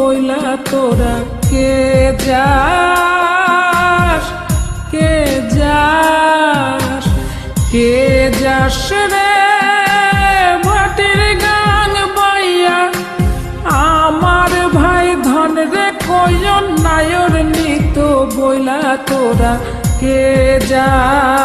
বইলা তোরা কে যাস, কে যাস, কে যাস রে ভাটির গান বাইয়া আমার ভাই ধন রে কয়ন নায়র নিত বইলা তোরা কে যাস।